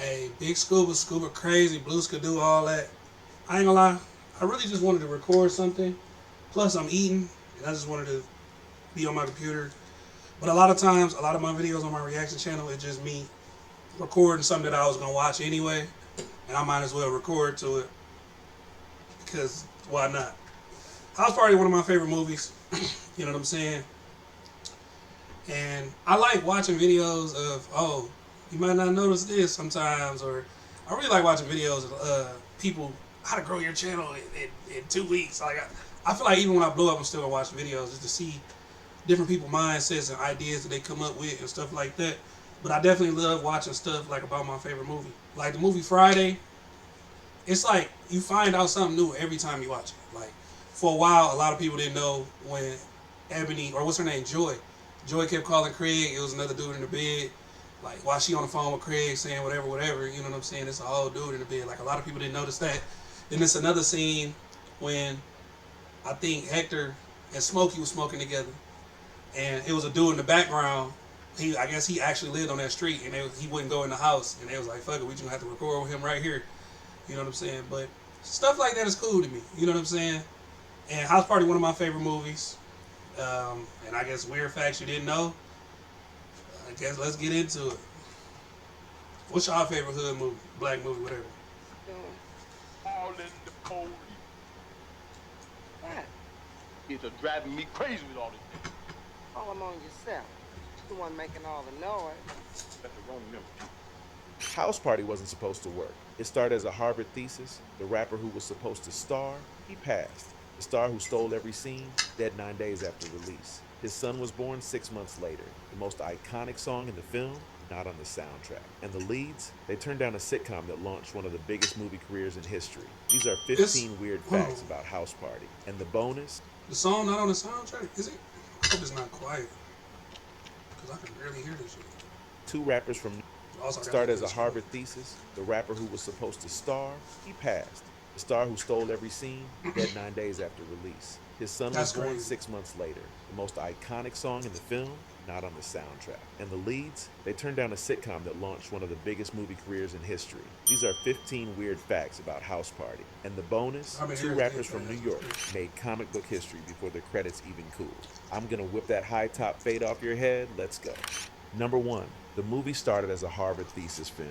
Hey, Big Scuba, Scuba Crazy, Blue Skidoo, all that. I ain't gonna lie. I really just wanted to record something. Plus, I'm eating, and I just wanted to be on my computer. But a lot of times, a lot of my videos on my reaction channel, it's just me recording something that I was gonna watch anyway, and I might as well record to it because why not? House Party, one of my favorite movies. You know what I'm saying? And I like watching videos of, oh, you might not notice this sometimes, or I really like watching videos of people how to grow your channel in 2 weeks. Like I feel like even when I blow up, I'm still gonna watch videos just to see different people mindsets and ideas that they come up with and stuff like that. But I definitely love watching stuff like about my favorite movie, like the movie Friday. It's like you find out something new every time you watch it. Like for a while, a lot of people didn't know when Ebony or what's her name, Joy. Joy kept calling Craig. It was another dude in the bed. Like while she on the phone with Craig saying whatever, whatever. You know what I'm saying? It's a whole dude in the bed. Like a lot of people didn't notice that. Then there's another scene when I think Hector and Smokey was smoking together, and it was a dude in the background. I guess he actually lived on that street, and he wouldn't go in the house, and they was like, "Fuck it, we just gonna have to record with him right here." You know what I'm saying? But stuff like that is cool to me. You know what I'm saying? And House Party, one of my favorite movies. And I guess weird facts you didn't know. I guess let's get into it. What's your favorite hood movie, black movie, whatever? All in the police. What? It's a driving me crazy with all this. All among yourself. You the one making all the noise. That's the wrong number. House Party wasn't supposed to work. It started as a Harvard thesis. The rapper who was supposed to star, he passed. The star who stole every scene, dead 9 days after release. His son was born 6 months later. The most iconic song in the film, not on the soundtrack. And the leads, they turned down a sitcom that launched one of the biggest movie careers in history. These are 15 weird facts about House Party. And the bonus, the song not on the soundtrack, is it? I hope it's not quiet, because I can barely hear this shit. two rappers from started as a Harvard thesis. The rapper who was supposed to star, he passed. The star who stole every scene, dead 9 days after release. His son was born 6 months later. The most iconic song in the film, not on the soundtrack. And the leads, they turned down a sitcom that launched one of the biggest movie careers in history. These are 15 weird facts about House Party. And the bonus, two rappers from New York made comic book history before the credits even cooled. I'm gonna whip that high top fade off your head. Let's go. Number one, the movie started as a Harvard thesis film.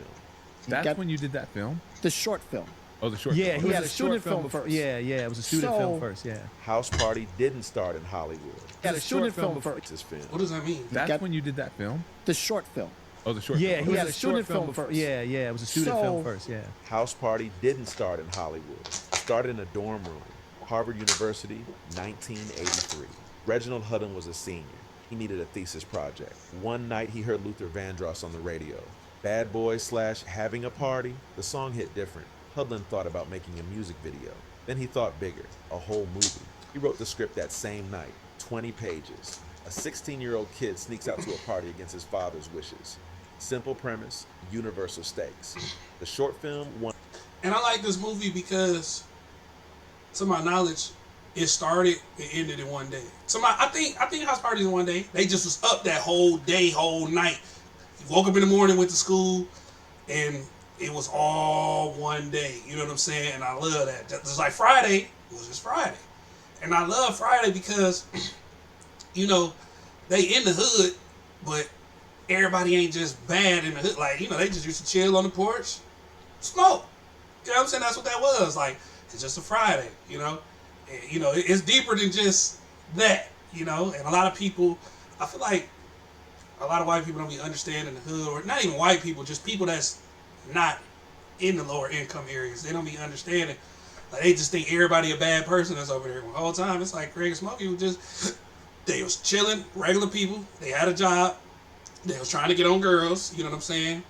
That's when you did that film? The short film. Oh, the short Yeah, film. he It had was a student film first. Yeah, it was a student film first, yeah. House Party didn't start in Hollywood. He had a student film first. This film. What does that mean? That's when you did that film? The short film. Oh, the short Yeah, film. he It had was a student film before- first. Yeah, it was a student film first, yeah. House Party didn't start in Hollywood. It started in a dorm room. Harvard University, 1983. Reginald Hudden was a senior. He needed a thesis project. One night he heard Luther Vandross on the radio. Bad Boy / Having a Party. The song hit different. Hudlin thought about making a music video. Then he thought bigger, a whole movie. He wrote the script that same night, 20 pages. A 16-year-old kid sneaks out to a party against his father's wishes. Simple premise, universal stakes. The short film won. And I like this movie because, to my knowledge, it started and ended in one day. I think House Party's in one day. They just was up that whole day, whole night. Woke up in the morning, went to school, and it was all one day. You know what I'm saying? And I love that. Just like Friday, it was just Friday. And I love Friday because, you know, they in the hood, but everybody ain't just bad in the hood. Like, you know, they just used to chill on the porch, smoke. You know what I'm saying? That's what that was. Like, it's just a Friday, you know? And, you know, it's deeper than just that, you know? And a lot of people, I feel like a lot of white people don't be understanding the hood, or not even white people, just people that's not in the lower income areas. They don't be understanding. Like, they just think everybody a bad person that's over there. The whole time, it's like Craig and Smokey was just, they was chilling, regular people. They had a job. They was trying to get on girls, you know what I'm saying?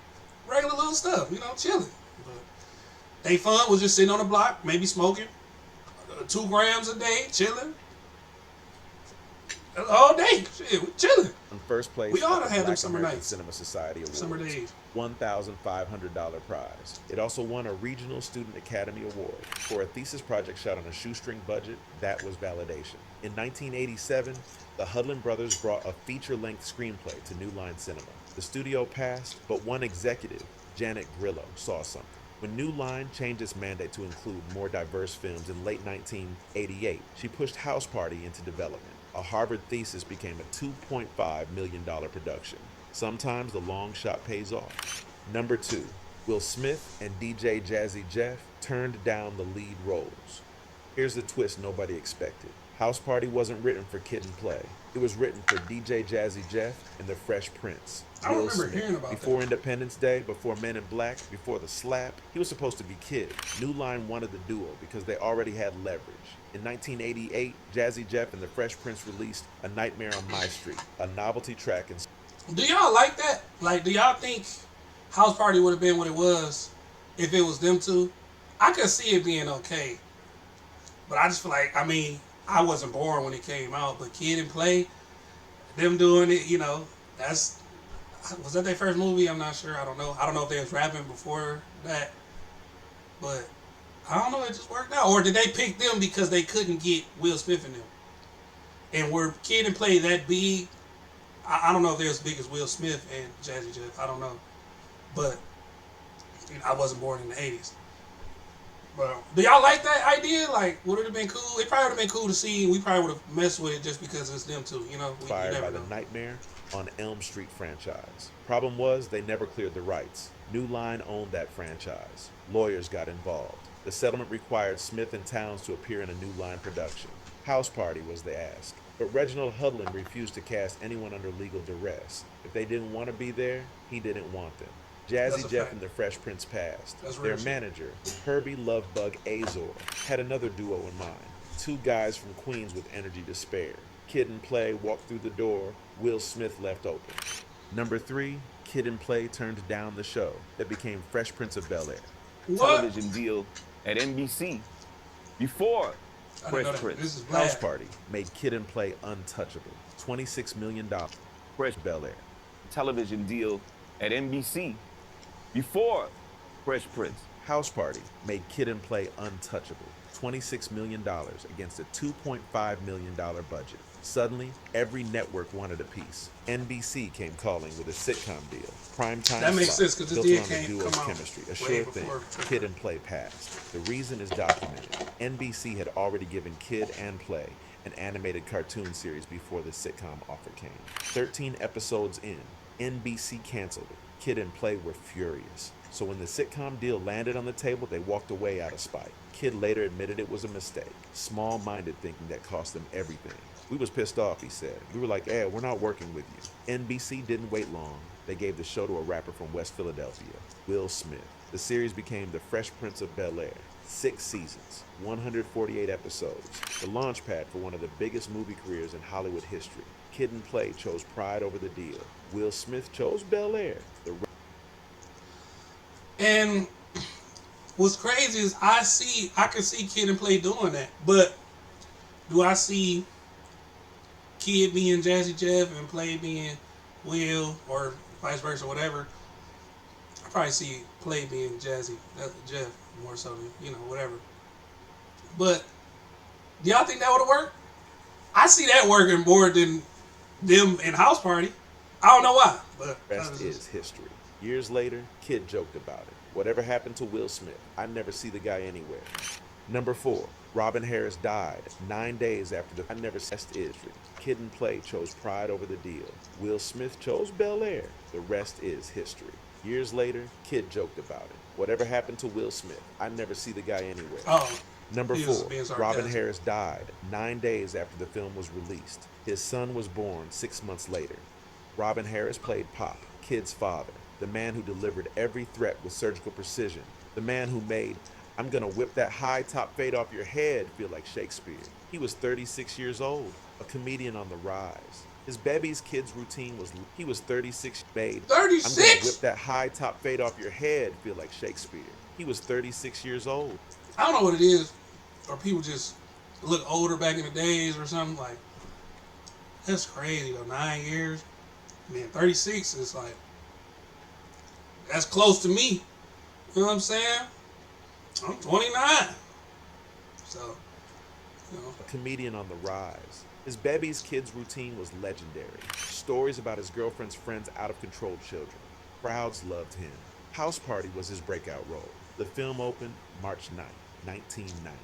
Regular little stuff, you know, chilling. But they fun was just sitting on the block, maybe smoking 2 grams a day, chilling. All day, shit, we chilling. In first place, We ought to at the have them Black summer American nights. Cinema Society Awards. Summer days. $1,500 prize. It also won a Regional Student Academy Award. For a thesis project shot on a shoestring budget, that was validation. In 1987, the Hudlin brothers brought a feature-length screenplay to New Line Cinema. The studio passed, but one executive, Janet Grillo, saw something. When New Line changed its mandate to include more diverse films in late 1988, she pushed House Party into development. A Harvard thesis became a $2.5 million production. Sometimes the long shot pays off. Number 2, Will Smith and DJ Jazzy Jeff turned down the lead roles. Here's the twist nobody expected. House Party wasn't written for Kid and Play. It was written for DJ Jazzy Jeff and the Fresh Prince. I remember hearing about Before that. Independence Day, before Men in Black, before The Slap, he was supposed to be Kid. New Line wanted the duo because they already had leverage. In 1988, Jazzy Jeff and the Fresh Prince released A Nightmare on My Street, a novelty track. And Do y'all like that? Like, do y'all think House Party would have been what it was if it was them two? I could see it being okay. But I just feel like, I mean, I wasn't born when it came out, but Kid and Play, them doing it, you know, was that their first movie? I'm not sure. I don't know. I don't know if they was rapping before that. But I don't know. It just worked out. Or did they pick them because they couldn't get Will Smith in them? And were Kid and Play that big? I don't know if they're as big as Will Smith and Jazzy Jeff. I don't know. But you know, I wasn't born in the 80s. But do y'all like that idea? Like, would it have been cool? It probably would have been cool to see. We probably would have messed with it just because it's them two. You know, Fired never by the know. Nightmare on Elm Street franchise. Problem was, they never cleared the rights. New Line owned that franchise. Lawyers got involved. The settlement required Smith and Towns to appear in a New Line production. House Party was the ask. But Reginald Hudlin refused to cast anyone under legal duress. If they didn't want to be there, he didn't want them. That's Jazzy a Jeff fact. and the Fresh Prince passed. That's real Their shit. manager, Herbie Lovebug Azor, had another duo in mind. Two guys from Queens with energy to spare. Kid and Play walked through the door, Will Smith left open. Number 3, Kid and Play turned down the show that became Fresh Prince of Bel-Air. What? Television deal at NBC before I didn't know Fresh that. Prince. This is House black. Party made Kid and Play untouchable. $26 million. Fresh Bel-Air. television deal at NBC before Fresh Prince. House Party made Kid and Play untouchable. $26 million against a $2.5 million budget. Suddenly, every network wanted a piece. NBC came calling with a sitcom deal. Primetime That makes slot sense, 'cause this built did on the came- duo's come out chemistry. A way sure thing. before. Kid and Play passed. The reason is documented. NBC had already given Kid and Play an animated cartoon series before the sitcom offer came. 13 episodes in, NBC canceled it. Kid and Play were furious. So when the sitcom deal landed on the table, they walked away out of spite. Kid later admitted it was a mistake. Small-minded thinking that cost them everything. We was pissed off, he said. We were like, we're not working with you. NBC didn't wait long. They gave the show to a rapper from West Philadelphia, Will Smith. The series became The Fresh Prince of Bel-Air. 6 seasons, 148 episodes. The launch pad for one of the biggest movie careers in Hollywood history. Kid and Play chose Pride over the deal. Will Smith chose Bel-Air. And what's crazy is I can see Kid and Play doing that, but do I see Kid being Jazzy Jeff and Play being Will, or vice versa, whatever? I probably see Play being Jazzy Jeff more so than, whatever. But do y'all think that would have worked? I see that working more than them in House Party. I don't know why, but Rest is history. Years later, Kid joked about it. Whatever happened to Will Smith? I never see the guy anywhere. Number 4, Robin Harris died 9 days after the rest is history. Kid and Play chose Pride over the deal. Will Smith chose Bel-Air. The rest is history. Years later, Kid joked about it. Whatever happened to Will Smith? I never see the guy anywhere. Oh, Number he was 4, being Robin sarcastic. Harris died 9 days after the film was released. His son was born 6 months later. Robin Harris played Pop, Kid's father, the man who delivered every threat with surgical precision, the man who made "I'm gonna whip that high top fade off your head" feel like Shakespeare. He was 36 years old, a comedian on the rise. His baby's kids routine was he was 36 made "I'm gonna 36? whip that high top fade off your head" feel like Shakespeare. He was 36 years old. I don't know what it is, or people just look older back in the days or something. Like, that's crazy though. 9 years, man. 36 is like, that's close to me. You know what I'm saying? I'm 29, so A comedian on the rise. His baby's kids routine was legendary. Stories about his girlfriend's friends' out-of-control children. Crowds loved him. House Party was his breakout role. The film opened March 9, 1990.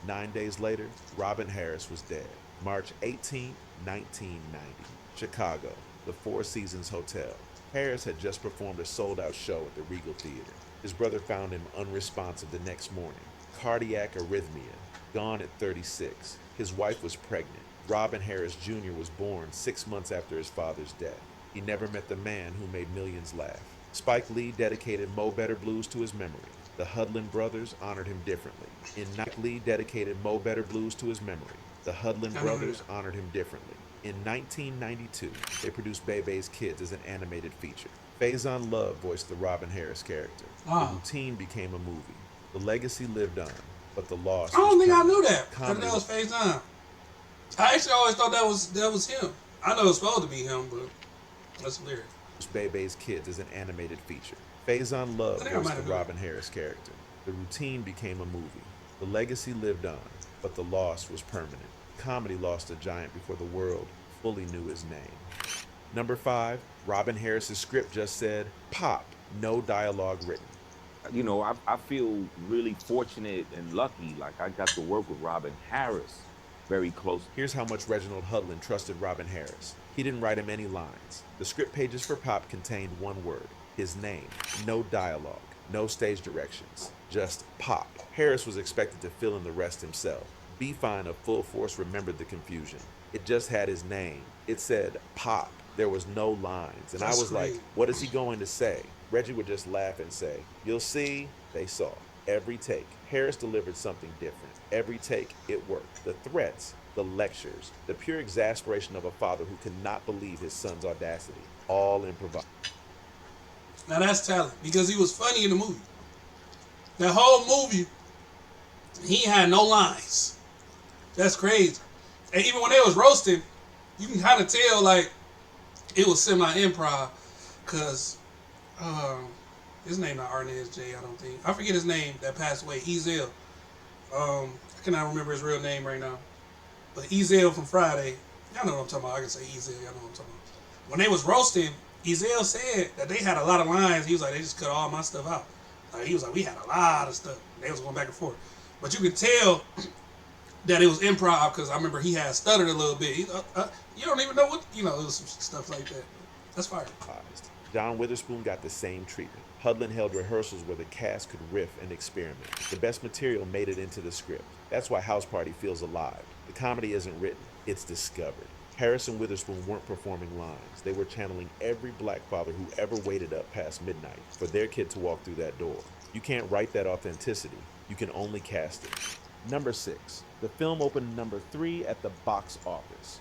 9 days later, Robin Harris was dead. March 18, 1990. Chicago, the Four Seasons Hotel. Harris had just performed a sold-out show at the Regal Theater. His brother found him unresponsive the next morning. Cardiac arrhythmia, gone at 36. His wife was pregnant. Robin Harris Jr. was born 6 months after his father's death. He never met the man who made millions laugh. Spike Lee dedicated Mo Better Blues to his memory. The Hudlin brothers honored him differently. Spike Lee dedicated Mo Better Blues to his memory. The Hudlin brothers honored him differently. In 1992, they produced Bebe's Kids as an animated feature. Faison Love voiced the Robin Harris character. The routine became a movie. The legacy lived on, but the loss. I don't think I knew that. Comedy That was Faison. I actually always thought that was him. I know it's supposed to be him, but that's hilarious. Bebe's Kids as an animated feature. Faison Love voiced the Robin Harris character. The routine became a movie. The legacy lived on, but the loss was permanent. Comedy lost a giant before the world fully knew his name. Number 5, Robin Harris's script just said, "Pop, no dialogue written." You know, I feel really fortunate and lucky. Like, I got to work with Robin Harris very close. Here's how much Reginald Hudlin trusted Robin Harris. He didn't write him any lines. The script pages for Pop contained one word, his name. No dialogue, no stage directions, just Pop. Harris was expected to fill in the rest himself. B. Fine of Full Force remembered the confusion. It just had his name. It said Pop. There was no lines. And I was like, what is he going to say? Reggie would just laugh and say, "You'll see." They saw. Every take, Harris delivered something different. Every take, it worked. The threats, the lectures, the pure exasperation of a father who could not believe his son's audacity, all improvised. Now that's talent, because he was funny in the movie. That whole movie, he had no lines. That's crazy. And even when they was roasting, you can kind of tell like it was semi-improv, because his name not Arnez J, I don't think. I forget his name that passed away, Ezel. I cannot remember his real name right now. But Ezel from Friday, y'all know what I'm talking about. I can say Ezel, y'all know what I'm talking about. When they was roasting, Ezel said that they had a lot of lines. He was like, they just cut all my stuff out. Like, he was like, we had a lot of stuff. They was going back and forth. But you could tell that it was improv, because I remember he had stuttered a little bit. You don't even know what, it was some stuff like that. That's fire. John Witherspoon got the same treatment. Hudlin held rehearsals where the cast could riff and experiment. The best material made it into the script. That's why House Party feels alive. The comedy isn't written, it's discovered. Harris and Witherspoon weren't performing lines. They were channeling every black father who ever waited up past midnight for their kid to walk through that door. You can't write that authenticity. You can only cast it. Number 6. The film opened number 3 at the box office.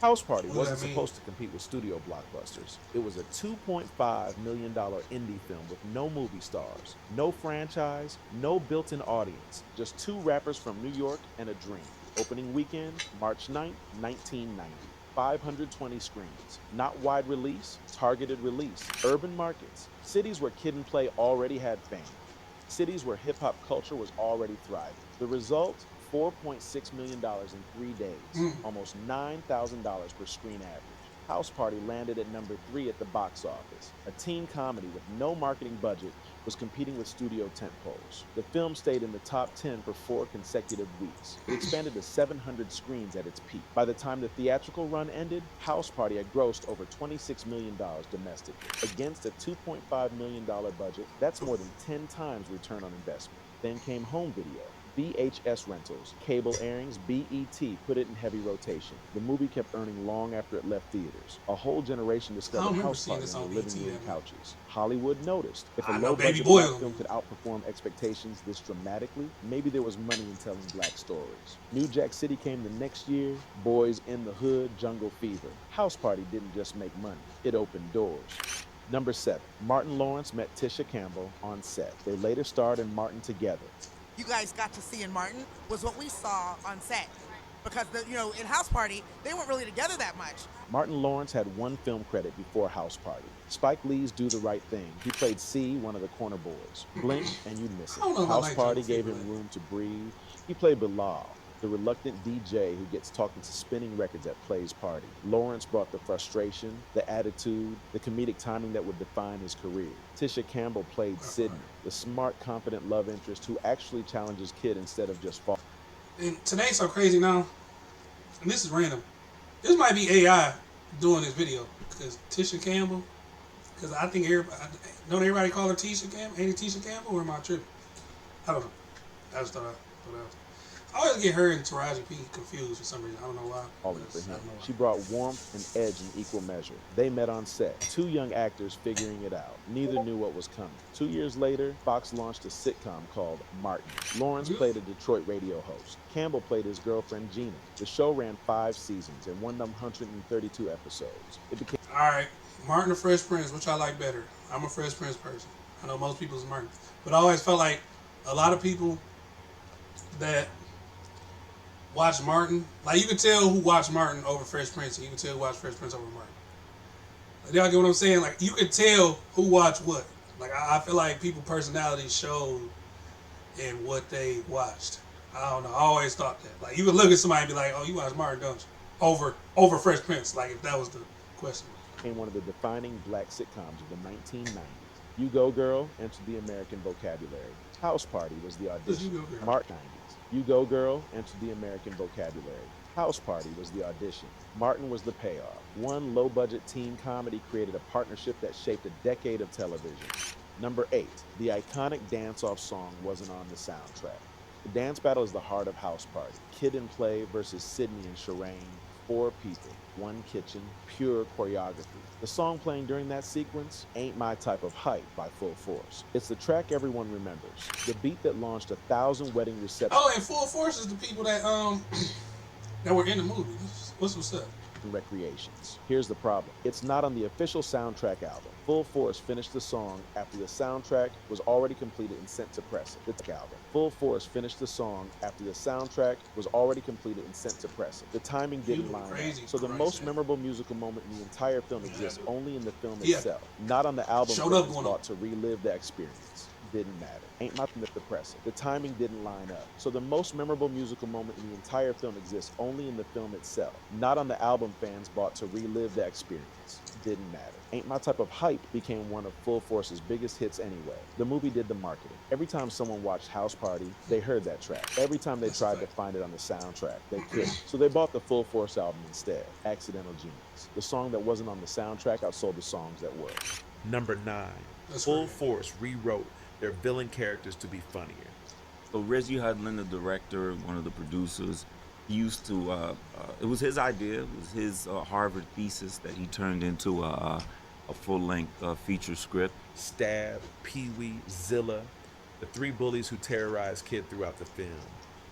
House Party wasn't supposed to compete with studio blockbusters. It was a $2.5 million indie film with no movie stars, no franchise, no built-in audience, just 2 rappers from New York and a dream. Opening weekend, March 9, 1990. 520 screens. Not wide release, targeted release. Urban markets. Cities where Kid and Play already had fame. Cities where hip-hop culture was already thriving. The result? $4.6 million in 3 days, almost $9,000 per screen average. House Party landed at number 3 at the box office. A teen comedy with no marketing budget was competing with studio tentpoles. The film stayed in the top 10 for 4 consecutive weeks. It expanded to 700 screens at its peak. By the time the theatrical run ended, House Party had grossed over $26 million domestically. Against a $2.5 million budget, that's more than 10 times return on investment. Then came home video. VHS rentals, cable airings, BET put it in heavy rotation. The movie kept earning long after it left theaters. A whole generation discovered House Party on their living room couches. Hollywood noticed. If a low-budget black film could outperform expectations this dramatically, maybe there was money in telling black stories. New Jack City came the next year. Boys in the Hood, Jungle Fever. House Party didn't just make money. It opened doors. Number 7. Martin Lawrence met Tisha Campbell on set. They later starred in Martin together. You guys got to see in Martin was what we saw on set. Because, in House Party, they weren't really together that much. Martin Lawrence had 1 film credit before House Party. Spike Lee's Do the Right Thing. He played C, one of the corner boys. Blink and you'd miss it. House Party gave him room to breathe. He played Bilal. the reluctant DJ who gets talked into spinning records at Play's party. Lawrence brought the frustration, the attitude, the comedic timing that would define his career. Tisha Campbell played Sydney, the smart, confident love interest who actually challenges Kid instead of just falling. And today's so crazy now, and this is random. This might be AI doing this video, because Tisha Campbell, because I think don't everybody call her Tisha Campbell? Ain't it Tisha Campbell, or am I tripping? I don't know. I just thought I always get her and Taraji P confused for some reason. I don't know why. For him. She brought warmth and edge in equal measure. They met on set, two young actors figuring it out. Neither knew what was coming. 2 years later, Fox launched a sitcom called Martin. Lawrence played a Detroit radio host. Campbell played his girlfriend Gina. The show ran 5 seasons and 132 episodes. It became Alright, Martin or Fresh Prince, which I like better? I'm a Fresh Prince person. I know most people's Martin. But I always felt like a lot of people that watch Martin, like you can tell who watched Martin over Fresh Prince, and you can tell who watched Fresh Prince over Martin. Like, y'all get what I'm saying? Like, you can tell who watched what. Like, I feel like people personalities showed in what they watched. I don't know. I always thought that. Like, you could look at somebody and be like, oh, you watch Martin, don't you? Over Fresh Prince, like, if that was the question. Became one of the defining black sitcoms of the 1990s. You Go Girl entered the American vocabulary. House Party was the audition. Martin 90s. You Go Girl entered the American vocabulary. House Party was the audition. Martin was the payoff. One low-budget teen comedy created a partnership that shaped a decade of television. Number 8, the iconic dance-off song wasn't on the soundtrack. The dance battle is the heart of House Party. Kid and Play versus Sydney and Shireen. 4 people, 1 kitchen, pure choreography. The song playing during that sequence, Ain't My Type of Hype by Full Force. It's the track everyone remembers. The beat that launched 1,000 wedding receptions. Oh, and Full Force is the people that that were in the movie. What's up? Recreations. Here's the problem. It's not on the official soundtrack album. Full Force finished the song after the soundtrack was already completed and sent to press it. The album. Full Force finished the song after the soundtrack was already completed and sent to press it. The timing didn't line up. So the most memorable musical moment in the entire film exists only in the film itself, not on the album bought to relive the experience. Didn't matter. Ain't My Depressing. The timing didn't line up. So the most memorable musical moment in the entire film exists only in the film itself, not on the album fans bought to relive the experience. Didn't matter. Ain't My Type of Hype became one of Full Force's biggest hits anyway. The movie did the marketing. Every time someone watched House Party, they heard that track. Every time they tried to find it on the soundtrack, they couldn't. So they bought the Full Force album instead, Accidental Genius. The song that wasn't on the soundtrack outsold the songs that were. Number 9. Full Force rewrote their villain characters to be funnier. So Reggie Hudlin, the director, one of the producers, he used to, it was his idea, it was his Harvard thesis that he turned into a full-length feature script. Stab, Pee-wee, Zilla, the 3 bullies who terrorized Kid throughout the film,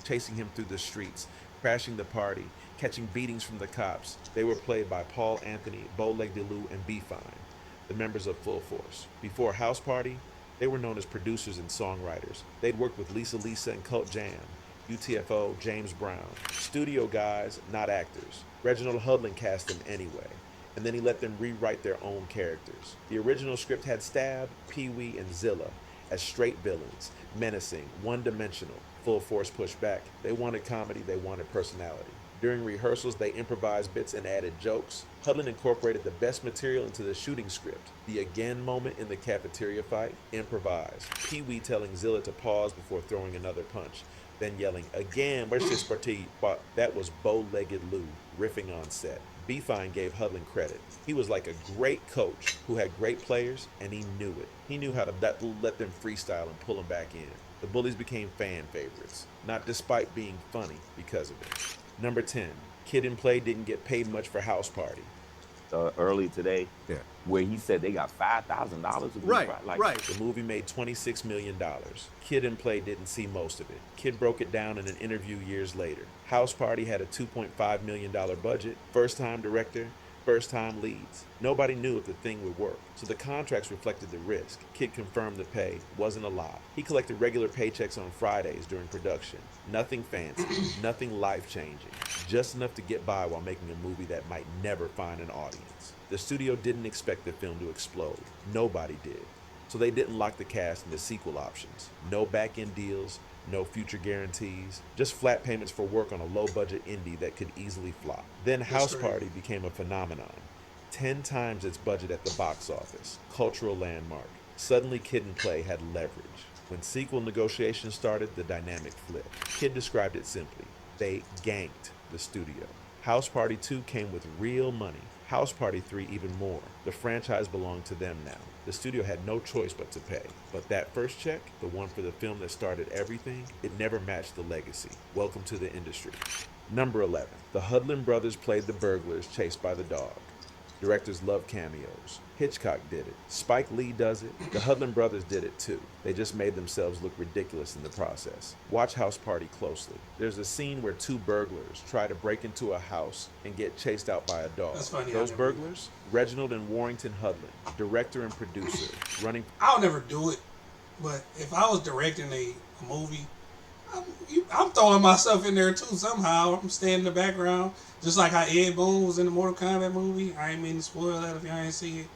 chasing him through the streets, crashing the party, catching beatings from the cops. They were played by Paul Anthony, Bow-Legged Lou, and B-Fine, the members of Full Force. Before House Party, they were known as producers and songwriters. They'd worked with Lisa and Cult Jam, UTFO, James Brown. Studio guys, not actors. Reginald Hudlin cast them anyway, and then he let them rewrite their own characters. The original script had Stab, Pee-wee, and Zilla as straight villains, menacing, one-dimensional. Full Force pushed back. They wanted comedy, they wanted personality. During rehearsals, they improvised bits and added jokes. Hudlin incorporated the best material into the shooting script. The again moment in the cafeteria fight, improvised. Pee-wee telling Zilla to pause before throwing another punch, then yelling, again, where's this party? That was Bow-Legged Lou, riffing on set. B-Fine gave Hudlin credit. He was like a great coach who had great players, and he knew it. He knew how to let them freestyle and pull them back in. The bullies became fan favorites, not despite being funny because of it. Number 10, Kid and Play didn't get paid much for House Party. Early today, where he said they got $5,000. Right. The movie made $26 million. Kid and Play didn't see most of it. Kid broke it down in an interview years later. House Party had a $2.5 million budget, first-time director, first-time leads. Nobody knew if the thing would work, so the contracts reflected the risk. Kid confirmed the pay wasn't a lot. He collected regular paychecks on Fridays during production. Nothing fancy, nothing life-changing, just enough to get by while making a movie that might never find an audience. The studio didn't expect the film to explode. Nobody did. so they didn't lock the cast into sequel options. No back-end deals, no future guarantees, just flat payments for work on a low-budget indie that could easily flop. Then House Party became a phenomenon. 10 times its budget at the box office, cultural landmark. Suddenly Kid and Play had leverage. When sequel negotiations started, the dynamic flipped. Kid described it simply. They ganked the studio. House Party 2 came with real money. House Party 3 even more. The franchise belonged to them now. The studio had no choice but to pay. But that first check, the one for the film that started everything, it never matched the legacy. Welcome to the industry. Number 11. The Hudlin brothers played the burglars chased by the dog. Directors love cameos. Hitchcock did it. Spike Lee does it. The Hudlin brothers did it too. They just made themselves look ridiculous in the process. Watch House Party closely. There's a scene where two burglars try to break into a house and get chased out by a dog. That's funny. Those burglars? Reginald and Warrington Hudlin, director and producer, running. I'll never do it, but if I was directing a movie, I'm throwing myself in there too somehow. I'm staying in the background, just like how Ed Boon was in the Mortal Kombat movie. I ain't mean to spoil that if y'all ain't see it.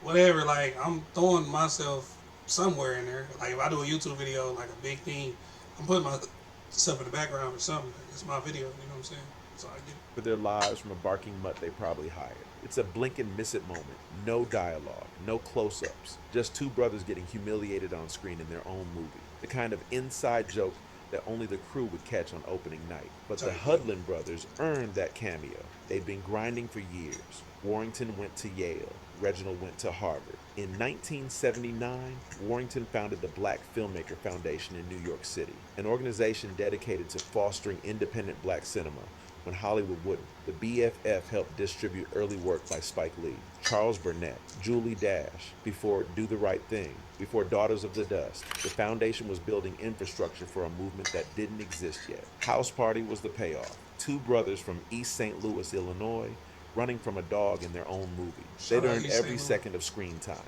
Whatever, like, I'm throwing myself somewhere in there. Like, if I do a YouTube video, like a big thing, I'm putting myself in the background or something. It's my video, you know what I'm saying? So I get For their lives from a barking mutt they probably hired. It's a blink and miss it moment. No dialogue, no close-ups. Just two brothers getting humiliated on screen in their own movie. The kind of inside joke that only the crew would catch on opening night. But the Hudlin brothers earned that cameo. They'd been grinding for years. Warrington went to Yale. Reginald went to Harvard. In 1979, Warrington founded the Black Filmmaker Foundation in New York City, an organization dedicated to fostering independent black cinema. When Hollywood wouldn't, the BFF helped distribute early work by Spike Lee, Charles Burnett, Julie Dash, before Do the Right Thing, before Daughters of the Dust. The foundation was building infrastructure for a movement that didn't exist yet. House Party was the payoff. Two brothers from East St. Louis, Illinois, running from a dog in their own movie. They'd earned every second of screen time.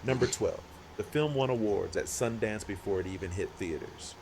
Number 12. The film won awards at Sundance before it even hit theaters.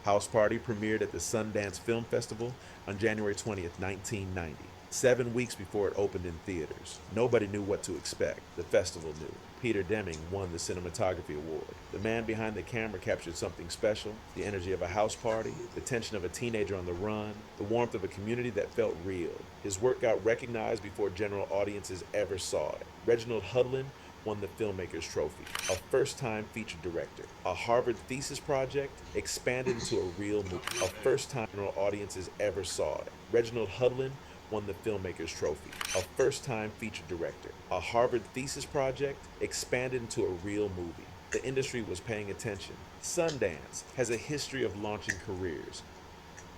House Party premiered at the Sundance Film Festival on January 20th, 1990. 7 weeks before it opened in theaters. Nobody knew what to expect. The festival knew. Peter Deming won the Cinematography Award. The man behind the camera captured something special, the energy of a house party, the tension of a teenager on the run, the warmth of a community that felt real. His work got recognized before general audiences ever saw it. Reginald Hudlin won the Filmmakers Trophy, a first-time feature director. A Harvard thesis project expanded into a real movie, a first-time general audiences ever saw it. Reginald Hudlin won the Filmmakers Trophy, a first-time feature director. A Harvard thesis project expanded into a real movie. The industry was paying attention. Sundance has a history of launching careers.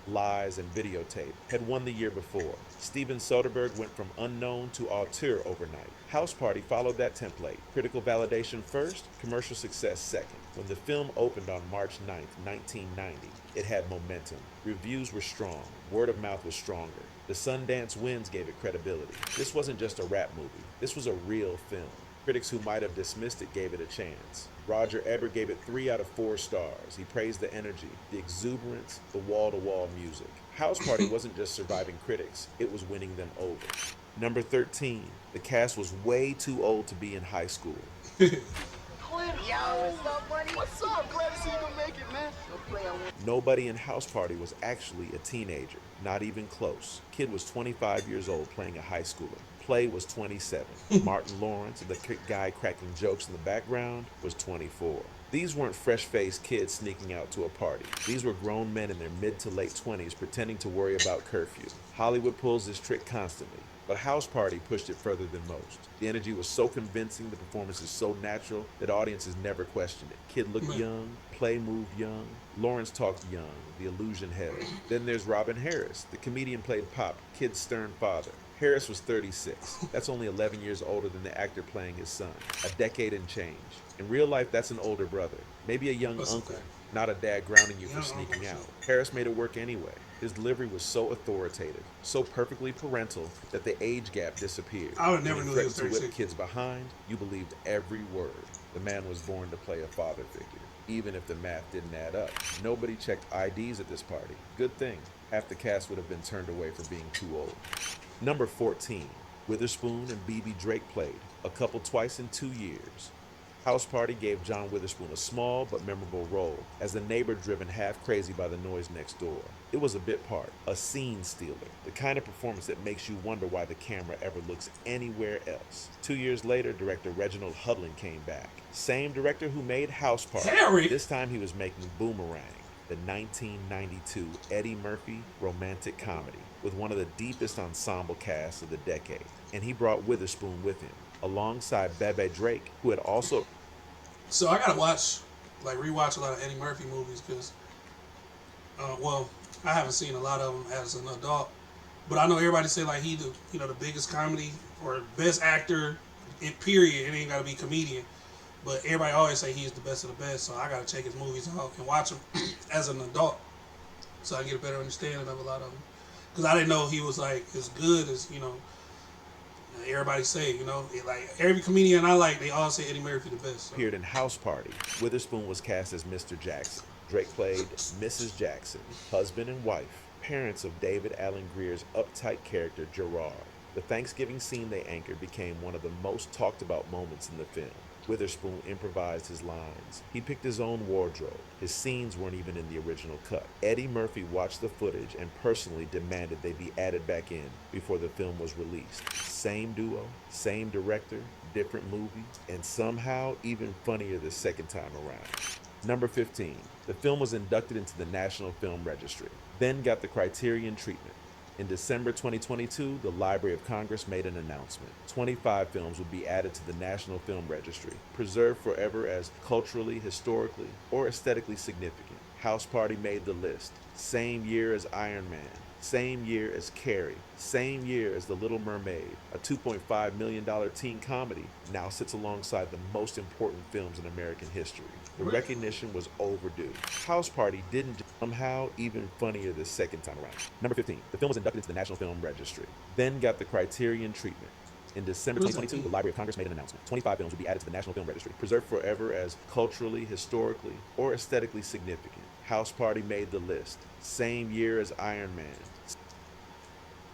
Lies and Videotape had won the year before. Steven Soderbergh went from unknown to auteur overnight. House Party followed that template. Critical validation first, commercial success second. When the film opened on March 9th, 1990, it had momentum. Reviews were strong. Word of mouth was stronger. The Sundance wins gave it credibility. This wasn't just a rap movie. This was a real film. Critics who might have dismissed it gave it a chance. Roger Ebert gave it 3 out of 4 stars. He praised the energy, the exuberance, the wall-to-wall music. House Party wasn't just surviving critics, it was winning them over. Number 13, the cast was way too old to be in high school. What's up? Glad to see you make it, man. Nobody in House Party was actually a teenager, not even close. Kid was 25 years old playing a high schooler. Play was 27. Martin Lawrence, the guy cracking jokes in the background, was 24. These weren't fresh-faced kids sneaking out to a party. These were grown men in their mid to late 20s pretending to worry about curfew. Hollywood pulls this trick constantly, but House Party pushed it further than most. The energy was so convincing, the performances so natural, that audiences never questioned it. Kid looked young, Play moved young, Lawrence talked young, the illusion held. Then there's Robin Harris, the comedian played Pop, Kid's stern father. Harris was 36. That's only 11 years older than the actor playing his son. A decade and change. In real life, that's an older brother. Maybe a young uncle, not a dad grounding you for sneaking out. Harris made it work anyway. His delivery was so authoritative, so perfectly parental, that the age gap disappeared. I would never knew he was to 36. whip kids behind, you believed every word. The man was born to play a father figure, even if the math didn't add up. Nobody checked IDs at this party. Good thing. Half the cast would have been turned away for being too old. Number 14, Witherspoon and B.B. Drake played, a couple twice in 2 years. House Party gave John Witherspoon a small but memorable role as the neighbor driven half crazy by the noise next door. It was a bit part, a scene stealer, the kind of performance that makes you wonder why the camera ever looks anywhere else. 2 years later, director Reginald Hudlin came back. Same director who made House Party. Harry! This time he was making Boomerang, the 1992 Eddie Murphy romantic comedy with one of the deepest ensemble casts of the decade. And he brought Witherspoon with him, alongside Bebe Drake, who had also... So I gotta rewatch a lot of Eddie Murphy movies because, I haven't seen a lot of them as an adult, but I know everybody say like he the biggest comedy or best actor in period. It ain't gotta be comedian, but everybody always say he's the best of the best. So I gotta check his movies out and watch them as an adult, so I get a better understanding of a lot of them. Because I didn't know he was like as good as everybody say. Like every comedian I like, they all say Eddie Murphy the best. So. Appeared in House Party. Witherspoon was cast as Mr. Jackson. Drake played Mrs. Jackson, husband and wife, parents of David Alan Grier's uptight character Gerard. The Thanksgiving scene they anchored became one of the most talked about moments in the film. Witherspoon improvised his lines. He picked his own wardrobe. His scenes weren't even in the original cut. Eddie Murphy watched the footage and personally demanded they be added back in before the film was released. Same duo, same director, different movie, and somehow even funnier the second time around. Number 15. The film was inducted into the National Film Registry, then got the Criterion treatment. In December 2022, the Library of Congress made an announcement. 25 films would be added to the National Film Registry, preserved forever as culturally, historically, or aesthetically significant. House Party made the list. Same year as Iron Man. Same year as Carrie. Same year as The Little Mermaid. A $2.5 million teen comedy now sits alongside the most important films in American history. The recognition was overdue. House Party didn't somehow even funnier the second time around. Number 15. The film was inducted into the National Film Registry, then got the Criterion treatment. In December 2022, the Library of Congress made an announcement. 25 films would be added to the National Film Registry, preserved forever as culturally, historically, or aesthetically significant. House Party made the list. Same year as Iron Man.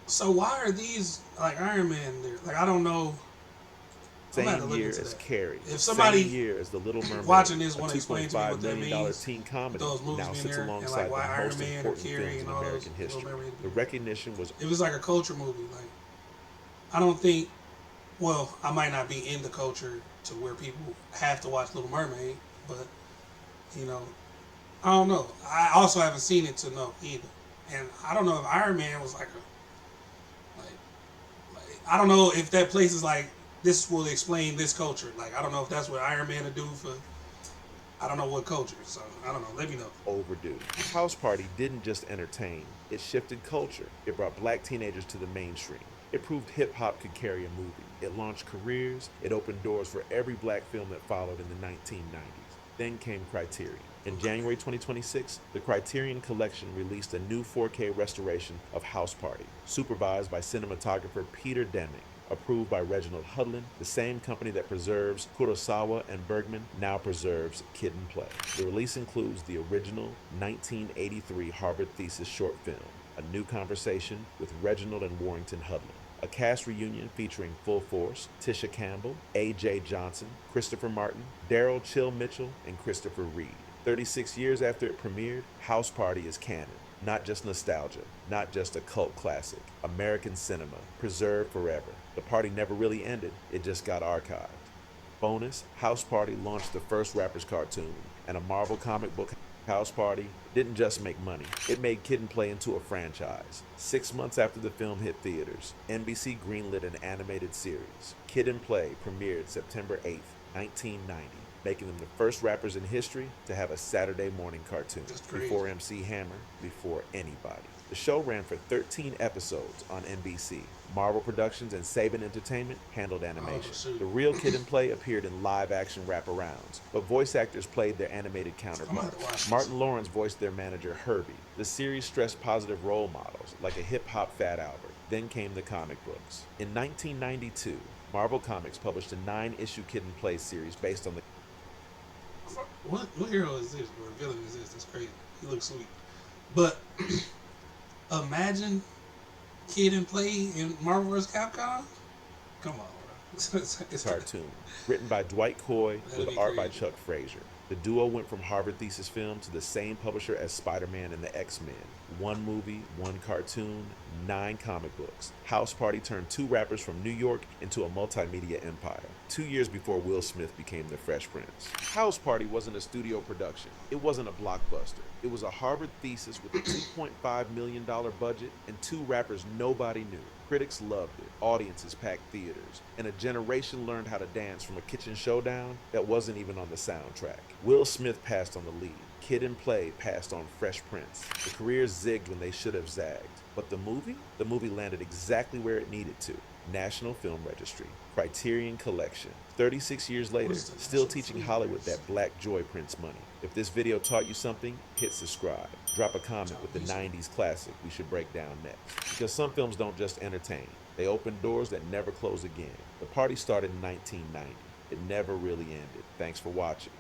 So why are these like Iron Man there? Like I don't know. Same year as Carrie. If somebody same year as The Little Mermaid. Watching this a want to explain to me what that $2.5 million means. teen comedy Those movies now being sits there, and alongside like why the Iron most Man and important Carrie films and in all those American Little history. Mermaid. The recognition was If it's like a culture movie, like I don't think. Well, I might not be in the culture to where people have to watch Little Mermaid, but I don't know. I also haven't seen it to know either, and I don't know if Iron Man was like I don't know if that place is like this will explain this culture. Like I don't know if that's what Iron Man would do for. I don't know what culture, so I don't know. Let me know. overdue. House Party didn't just entertain, it shifted culture. It brought black teenagers to the mainstream. It proved hip-hop could carry a movie. It launched careers. It opened doors for every black film that followed in the 1990s. Then came Criterion. In January 2026, the Criterion Collection released a new 4K restoration of House Party, supervised by cinematographer Peter Deming. Approved by Reginald Hudlin, the same company that preserves Kurosawa and Bergman now preserves Kid and Play. The release includes the original 1983 Harvard thesis short film, A New Conversation with Reginald and Warrington Hudlin, a cast reunion featuring Full Force, Tisha Campbell, A.J. Johnson, Christopher Martin, Daryl Chill Mitchell, and Christopher Reed. 36 years after it premiered, House Party is canon. Not just nostalgia, not just a cult classic. American cinema, preserved forever. The party never really ended, it just got archived. Bonus, House Party launched the first Rappers cartoon, and a Marvel comic book. House Party didn't just make money, it made Kid and Play into a franchise. 6 months after the film hit theaters, NBC greenlit an animated series. Kid and Play premiered September 8th, 1990. Making them the first rappers in history to have a Saturday morning cartoon. Before MC Hammer, before anybody. The show ran for 13 episodes on NBC. Marvel Productions and Saban Entertainment handled animation. The real Kid and Play appeared in live-action wraparounds, but voice actors played their animated counterparts. Martin Lawrence voiced their manager Herbie. The series stressed positive role models, like a hip-hop Fat Albert. Then came the comic books. In 1992, Marvel Comics published a 9-issue Kid and Play series based on the... What hero is this? Or villain is this? That's crazy. He looks sweet. But imagine Kid and Play in Marvel vs. Capcom? Come on, bro. It's cartoon, written by Dwight Coy That'd with be art by crazy. Chuck Frazier. The duo went from Harvard Thesis Film to the same publisher as Spider-Man and the X-Men. One movie, one cartoon, 9 comic books. House Party turned 2 rappers from New York into a multimedia empire, 2 years before Will Smith became the Fresh Prince. House Party wasn't a studio production. It wasn't a blockbuster. It was a Harvard thesis with a $2.5 million budget and 2 rappers nobody knew. Critics loved it, audiences packed theaters, and a generation learned how to dance from a kitchen showdown that wasn't even on the soundtrack. Will Smith passed on the lead. Kid and Play passed on Fresh Prince. The careers zigged when they should have zagged. But the movie? The movie landed exactly where it needed to. National Film Registry, Criterion Collection. 36 years later, What is the still National teaching Film Hollywood Registry? that black joy prints money. If this video taught you something, hit subscribe. Drop a comment with the 90s classic we should break down next. Because some films don't just entertain. They open doors that never close again. The party started in 1990. It never really ended. Thanks for watching.